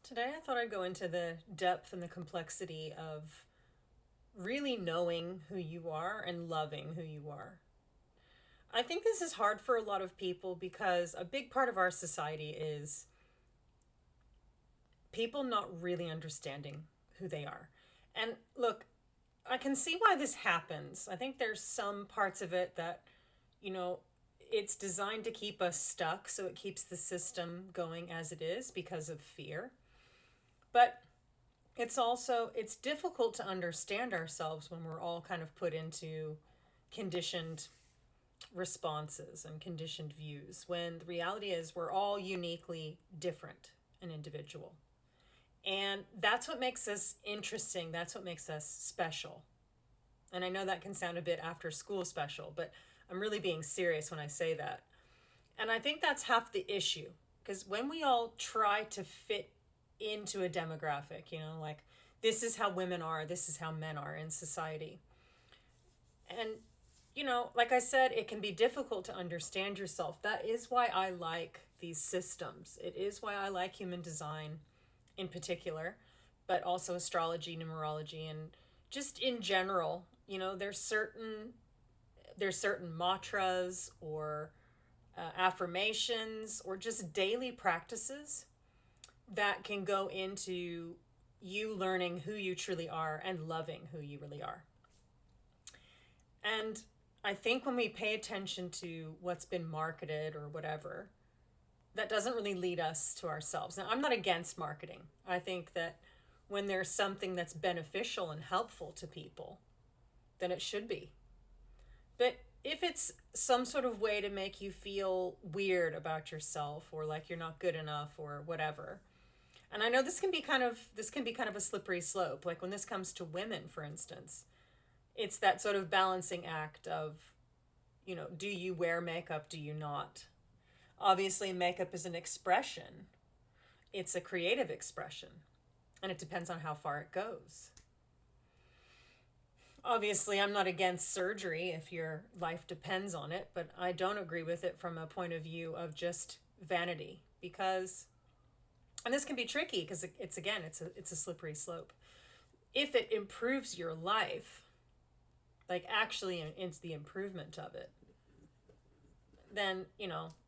Today, I thought I'd go into the depth and the complexity of really knowing who you are and loving who you are. I think this is hard for a lot of people because a big part of our society is people not really understanding who they are. And look, I can see why this happens. I think there's some parts of it that, you know, it's designed to keep us stuck, so it keeps the system going as it is because of fear. But it's difficult to understand ourselves when we're all kind of put into conditioned responses and conditioned views, when the reality is we're all uniquely different and individual. And that's what makes us interesting. That's what makes us special. And I know that can sound a bit after school special, but I'm really being serious when I say that. And I think that's half the issue. Because when we all try to fit into a demographic, like this is how women are, this is how men are in society. And, like I said, it can be difficult to understand yourself. That is why I like these systems. It is why I like human design in particular, but also astrology, numerology, and just in general, there's certain mantras or affirmations or just daily practices that can go into you learning who you truly are and loving who you really are. And I think when we pay attention to what's been marketed or whatever, that doesn't really lead us to ourselves. Now, I'm not against marketing. I think that when there's something that's beneficial and helpful to people, then it should be. But if it's some sort of way to make you feel weird about yourself or like you're not good enough or whatever, and I know this can be kind of a slippery slope. Like when this comes to women, for instance, it's that sort of balancing act of, do you wear makeup? Do you not? Obviously, makeup is an expression. It's a creative expression, and it depends on how far it goes. Obviously, I'm not against surgery if your life depends on it, but I don't agree with it from a point of view of just vanity because, and this can be tricky because it's again it's a slippery slope. If it improves your life, like actually it's the improvement of it, then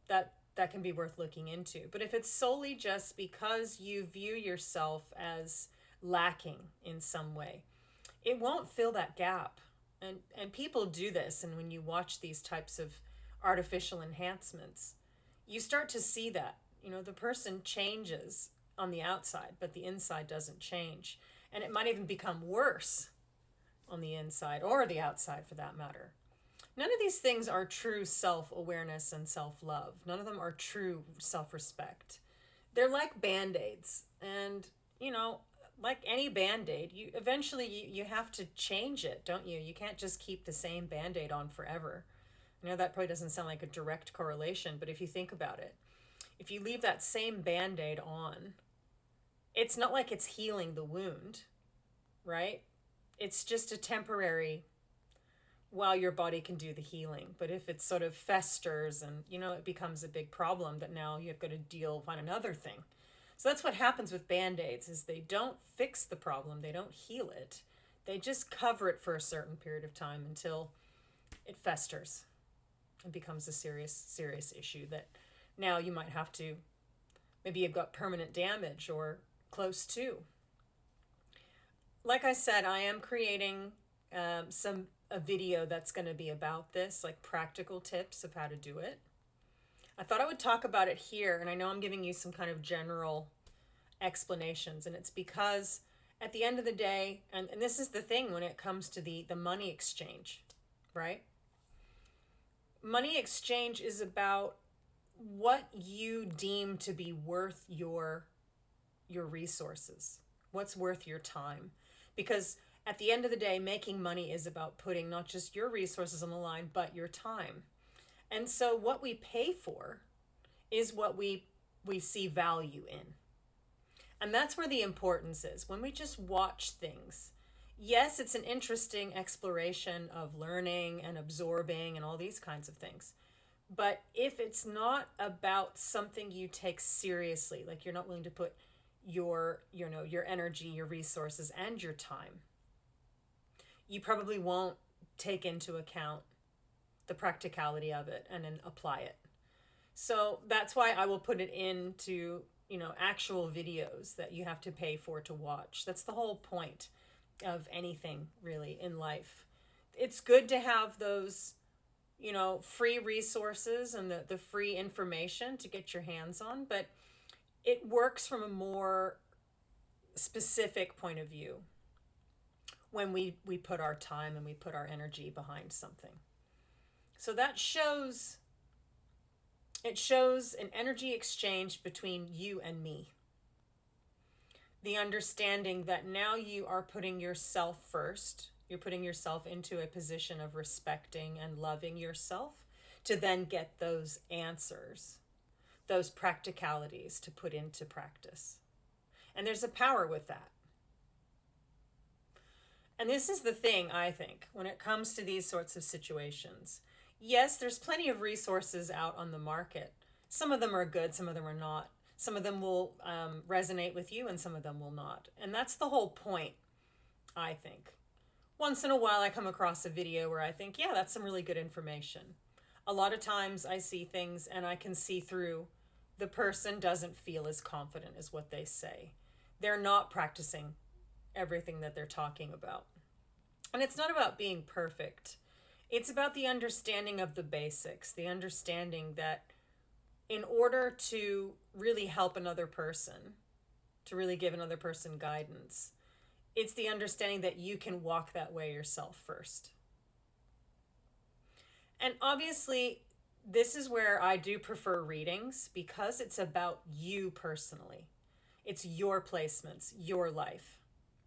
that can be worth looking into. But if it's solely just because you view yourself as lacking in some way, it won't fill that gap. And people do this, and when you watch these types of artificial enhancements, you start to see that. The person changes on the outside, but the inside doesn't change. And it might even become worse on the inside or the outside for that matter. None of these things are true self awareness and self love. None of them are true self respect. They're like band aids. And, like any band aid, you have to change it, don't you? You can't just keep the same band aid on forever. I know that probably doesn't sound like a direct correlation, but if you think about it, if you leave that same band aid on, it's not like it's healing the wound, right? It's just a temporary while your body can do the healing. But if it sort of festers and, it becomes a big problem that now you've got to find another thing. So that's what happens with band-aids is they don't fix the problem. They don't heal it. They just cover it for a certain period of time until it festers and becomes a serious, serious issue that now you might have to, maybe you've got permanent damage or close to. Like I said, I am creating a video that's going to be about this, like practical tips of how to do it. I thought I would talk about it here, and I know I'm giving you some kind of general explanations, and it's because at the end of the day, and this is the thing when it comes to the money exchange, right? Money exchange is about what you deem to be worth your resources, what's worth your time. Because at the end of the day, making money is about putting not just your resources on the line, but your time. And so what we pay for is what we see value in. And that's where the importance is. When we just watch things, yes, it's an interesting exploration of learning and absorbing and all these kinds of things. But if it's not about something you take seriously, like you're not willing to put your energy, your resources, and your time. You probably won't take into account the practicality of it and then apply it. So that's why I will put it into, actual videos that you have to pay for to watch. That's the whole point of anything really in life. It's good to have those, free resources and the free information to get your hands on, but it works from a more specific point of view when we put our time and we put our energy behind something. So it shows an energy exchange between you and me. The understanding that now you are putting yourself first. You're putting yourself into a position of respecting and loving yourself to then get those answers, those practicalities to put into practice. And there's a power with that. And this is the thing, I think, when it comes to these sorts of situations. Yes, there's plenty of resources out on the market. Some of them are good, some of them are not. Some of them will resonate with you and some of them will not. And that's the whole point, I think. Once in a while I come across a video where I think, yeah, that's some really good information. A lot of times I see things and I can see through the person doesn't feel as confident as what they say. They're not practicing everything that they're talking about. And it's not about being perfect. It's about the understanding of the basics, the understanding that in order to really help another person, to really give another person guidance, it's the understanding that you can walk that way yourself first. And obviously, this is where I do prefer readings because it's about you personally. It's your placements, your life,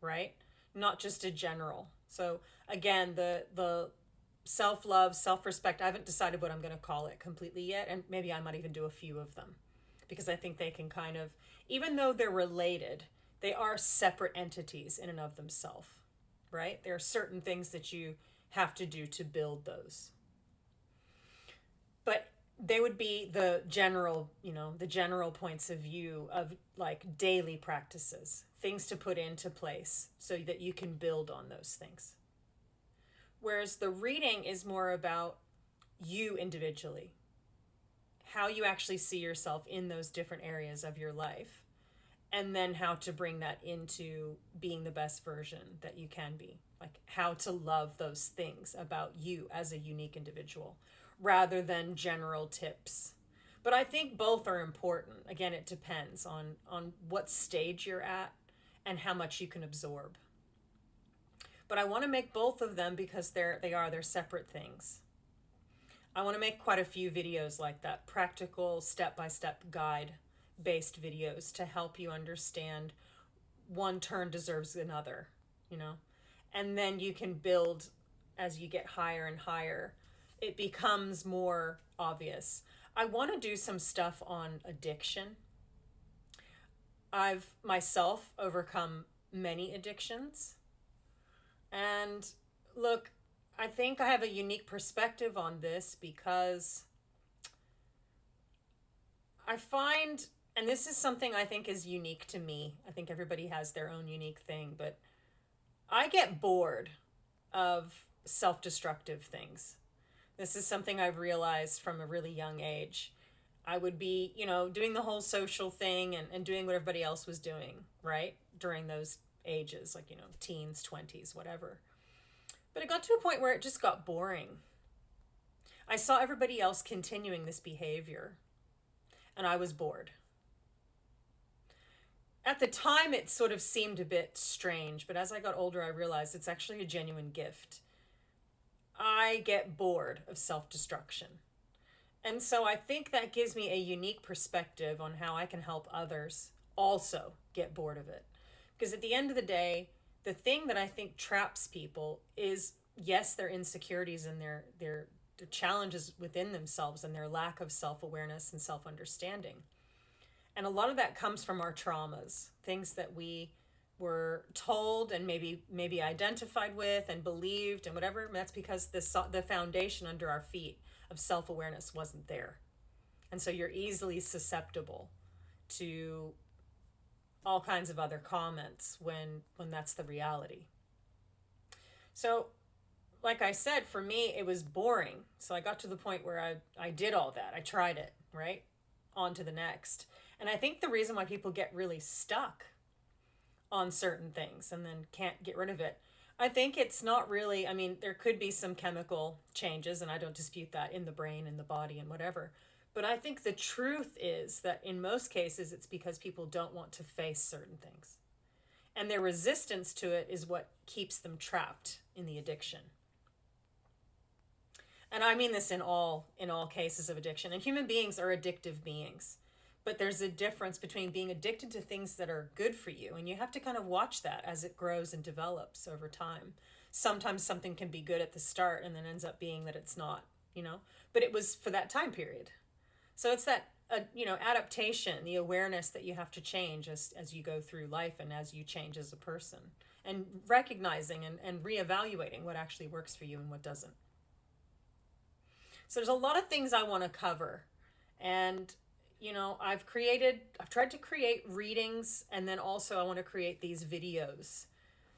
right? Not just a general. So again, the self-love, self-respect, I haven't decided what I'm going to call it completely yet, and maybe I might even do a few of them because I think they can kind of, even though they're related, they are separate entities in and of themselves, right? There are certain things that you have to do to build those. But they would be the general, the general points of view of like daily practices, things to put into place so that you can build on those things. Whereas the reading is more about you individually, how you actually see yourself in those different areas of your life, and then how to bring that into being the best version that you can be. Like how to love those things about you as a unique individual rather than general tips. But I think both are important. Again, it depends on what stage you're at and how much you can absorb. But I want to make both of them because they're separate things. I want to make quite a few videos like that, practical step-by-step guide based videos to help you understand one turn deserves another, and then you can build as you get higher and higher. It becomes more obvious. I want to do some stuff on addiction. I've myself overcome many addictions. And look, I think I have a unique perspective on this because I find, and this is something I think is unique to me. I think everybody has their own unique thing, but I get bored of self-destructive things. This is something I've realized from a really young age. I would be, doing the whole social thing and doing what everybody else was doing, right? During those ages, like, teens, 20s, whatever. But it got to a point where it just got boring. I saw everybody else continuing this behavior, and I was bored. At the time, it sort of seemed a bit strange, but as I got older, I realized it's actually a genuine gift. I get bored of self-destruction. And so I think that gives me a unique perspective on how I can help others also get bored of it. Because at the end of the day, the thing that I think traps people is, yes, their insecurities and their challenges within themselves and their lack of self-awareness and self-understanding. And a lot of that comes from our traumas, things that we were told and maybe identified with and believed and whatever. And that's because the foundation under our feet of self-awareness wasn't there. And so you're easily susceptible to all kinds of other comments when that's the reality. So, like I said, for me, it was boring. So I got to the point where I did all that. I tried it, right? On to the next. And I think the reason why people get really stuck on certain things and then can't get rid of it, I think it's not really, I mean, there could be some chemical changes, and I don't dispute that, in the brain and the body and whatever. But I think the truth is that in most cases, it's because people don't want to face certain things. And their resistance to it is what keeps them trapped in the addiction. And I mean this in all cases of addiction. And human beings are addictive beings. But there's a difference between being addicted to things that are good for you, and you have to kind of watch that as it grows and develops over time. Sometimes something can be good at the start and then ends up being that it's not, but it was for that time period. So it's that adaptation, the awareness that you have to change as you go through life and as you change as a person, and recognizing and reevaluating what actually works for you and what doesn't. So there's a lot of things I want to cover. And I've tried to create readings, and then also I want to create these videos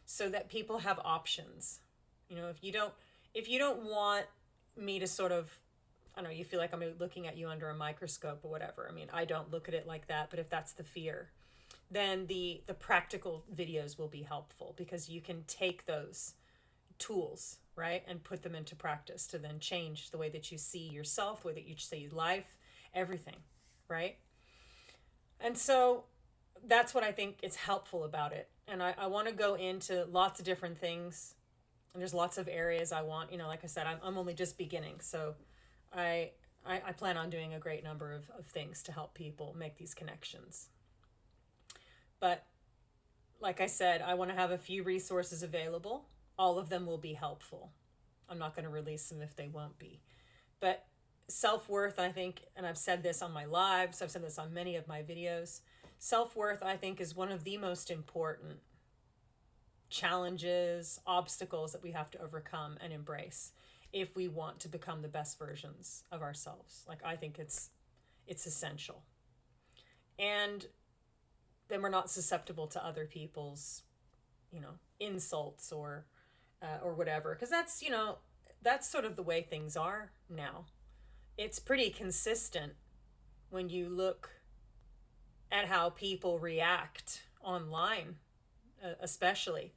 so that people have options. If you don't want me to sort of, I don't know, you feel like I'm looking at you under a microscope or whatever. I mean, I don't look at it like that, but if that's the fear, then the practical videos will be helpful, because you can take those tools, right, and put them into practice to then change the way that you see yourself, the way that you see life, everything, right? And so that's what I think is helpful about it. And I want to go into lots of different things. And there's lots of areas I want, like I said, I'm only just beginning. So I plan on doing a great number of things to help people make these connections. But like I said, I want to have a few resources available. All of them will be helpful. I'm not going to release them if they won't be. But self-worth, I think, and I've said this on my lives, I've said this on many of my videos, self-worth, I think, is one of the most important challenges, obstacles that we have to overcome and embrace if we want to become the best versions of ourselves. Like, I think it's essential. And then we're not susceptible to other people's, insults or whatever, because that's sort of the way things are now. It's pretty consistent when you look at how people react online, especially.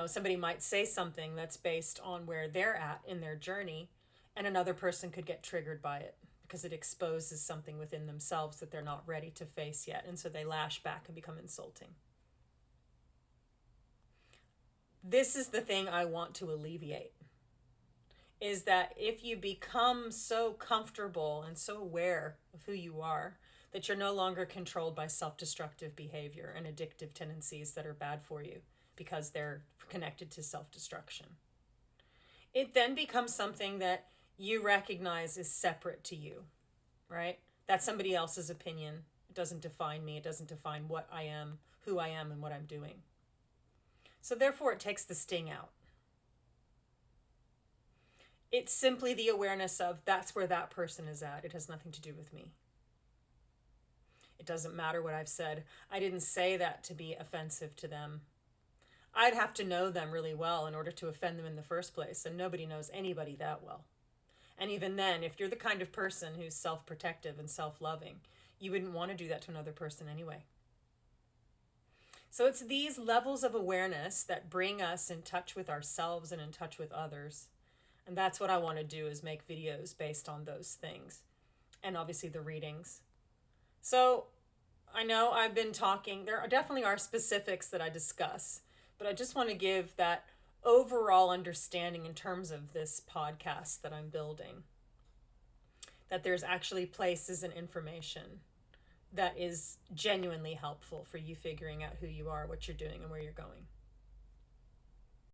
Somebody might say something that's based on where they're at in their journey, and another person could get triggered by it because it exposes something within themselves that they're not ready to face yet, and so they lash back and become insulting. This is the thing I want to alleviate, is that if you become so comfortable and so aware of who you are that you're no longer controlled by self-destructive behavior and addictive tendencies that are bad for you because they're connected to self-destruction, it then becomes something that you recognize is separate to you, right? That's somebody else's opinion. It doesn't define me. It doesn't define what I am, who I am, and what I'm doing. So therefore, it takes the sting out. It's simply the awareness of that's where that person is at. It has nothing to do with me. It doesn't matter what I've said. I didn't say that to be offensive to them. I'd have to know them really well in order to offend them in the first place, and nobody knows anybody that well. And even then, if you're the kind of person who's self-protective and self-loving, you wouldn't want to do that to another person anyway. So it's these levels of awareness that bring us in touch with ourselves and in touch with others. And that's what I want to do, is make videos based on those things. And obviously the readings. So I know I've been talking, there definitely are specifics that I discuss, but I just want to give that overall understanding in terms of this podcast that I'm building, that there's actually places and information that is genuinely helpful for you figuring out who you are, what you're doing, and where you're going.